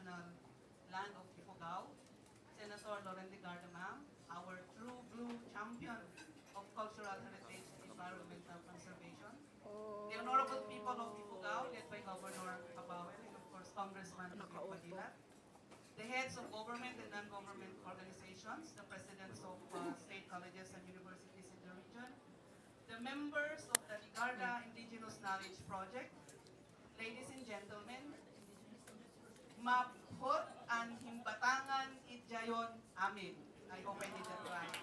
traditional land of Ifugao, Senator Loren Legarda, ma'am, our true blue champion of cultural heritage and environmental conservation, the honorable people of Ifugao, led by Governor Cabawel, and of course Congressman David Padilla, the heads of government and non-government organizations, the presidents of state colleges and universities in the region, the members of the Ligarda Indigenous Knowledge Project, ladies and gentlemen, maphot ang himbatangan idjayon amin. I hope I did that right.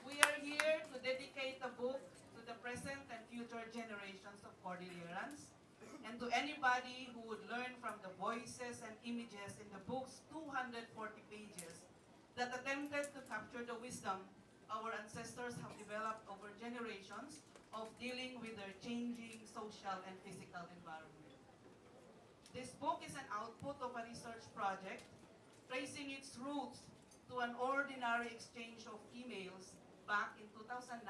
We are here to dedicate the book to the present and future generations of Cordillerans, and to anybody who would learn from the voices and images in the book's 240 pages that attempted to capture the wisdom our ancestors have developed over generations of dealing with their changing social and physical environment. This book is an output of a research project tracing its roots to an ordinary exchange of emails back in 2009,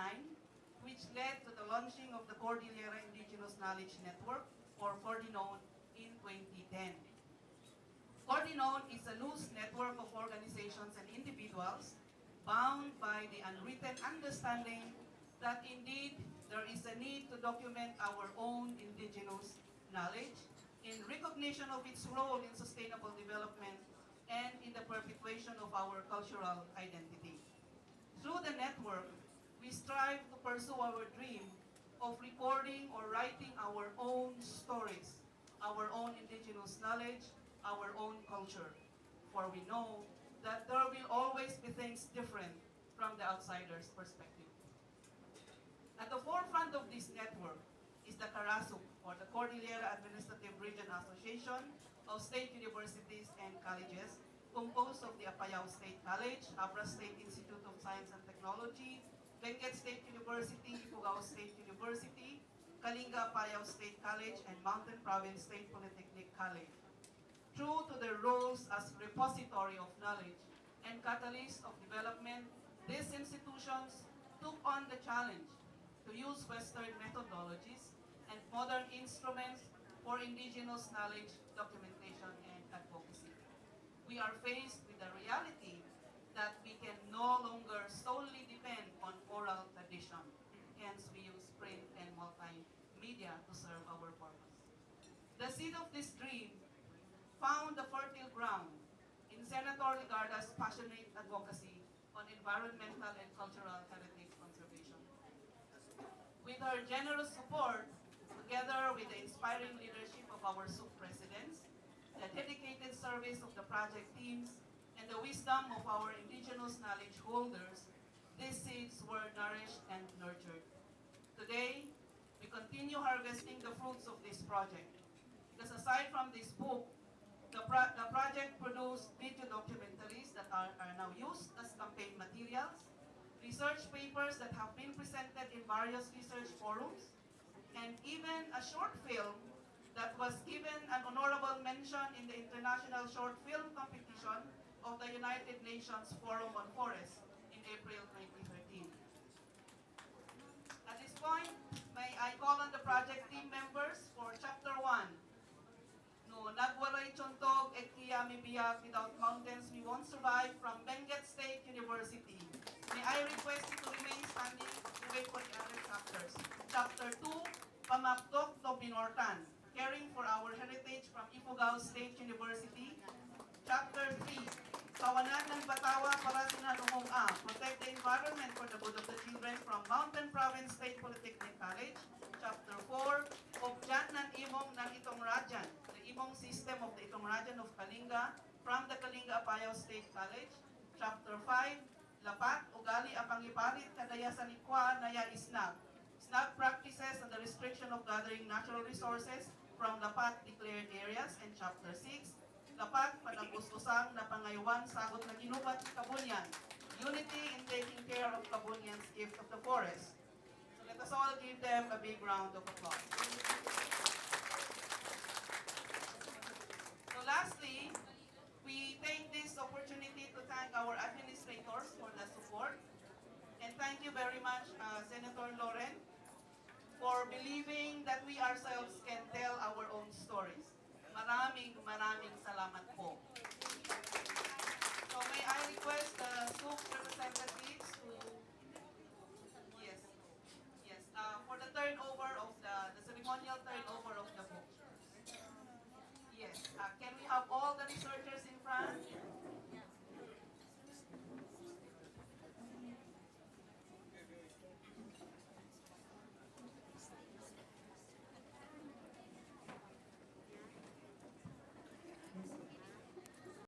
which led to the launching of the Cordillera Indigenous Knowledge Network, or Cordinown, in 2010. Cordinown is a loose network of organizations and individuals bound by the unwritten understanding that indeed there is a need to document our own indigenous knowledge in recognition of its role in sustainable development and in the perpetuation of our cultural identity. Through the network, we strive to pursue our dream of recording or writing our own stories, our own indigenous knowledge, our own culture. For we know that there will always be things different from the outsider's perspective. At the forefront of this network is the CARASUC, or the Cordillera Administrative Region Association of State Universities and Colleges, composed of the Apayao State College, Abra State Institute of Science and Technology, Benguet State University, Ifugao State University, Kalinga Apayao State College, and Mountain Province State Polytechnic College. True to their roles as repository of knowledge and catalyst of development, these institutions took on the challenge to use Western methodologies and modern instruments for indigenous knowledge documentation and advocacy. We are faced with the reality that we can no longer solely depend on oral tradition. Hence, we use print and multimedia to serve our purpose. The seed of this dream found a fertile ground in Senator Legarda's passionate advocacy on environmental and cultural heritage conservation. With her generous support, together with the inspiring leadership of our SUC presidents, the dedicated service of the project teams, and the wisdom of our indigenous knowledge holders, these seeds were nourished and nurtured. Today, we continue harvesting the fruits of this project. Because aside from this book, the project produced video documentaries that are now used as campaign materials, research papers that have been presented in various research forums, and even a short film that was given an honorable mention in the International Short Film Competition of the United Nations Forum on Forests in April 2013. At this point, may I call on the project team members for Chapter 1. No nagwaray chontog et kiyami biyak, without mountains we won't survive, from Benguet State University. May I request you to remain standing to wait for the other chapters. Chapter 2, Pamaptok to Binortan, caring for our heritage, from Ifugao State University. Chapter 3, Kawanan ng Batawa para sinanumong A, protect the environment for the good of the children, from Mountain Province State Polytechnic College. Chapter 4, Objan ng Imong ng Itong Rajan, the Imong system of the Itong Rajan of Kalinga, from the Kalinga Apayao State College. Chapter 5, Lapat, Ugali Apangiparit, Kadaya sa Likwa, Naya Isnag. Snag practices and the restriction of gathering natural resources from Lapat declared areas. And Chapter 6, Lapat, Panagustusang na Pangaywan, Sagot na Ginubat sa Kabunyan. Unity in taking care of Kabunyan's gift of the forest. So let us all give them a big round of applause. So lastly, we take this opportunity to thank our administrators for the support. And thank you very much, Senator Loren, for believing that we ourselves can tell our own stories. Maraming Maraming salamat po. So may I request the SUC representatives to, yes, yes, for the turnover of the ceremonial turnover of the book. Yes, can we have all the researchers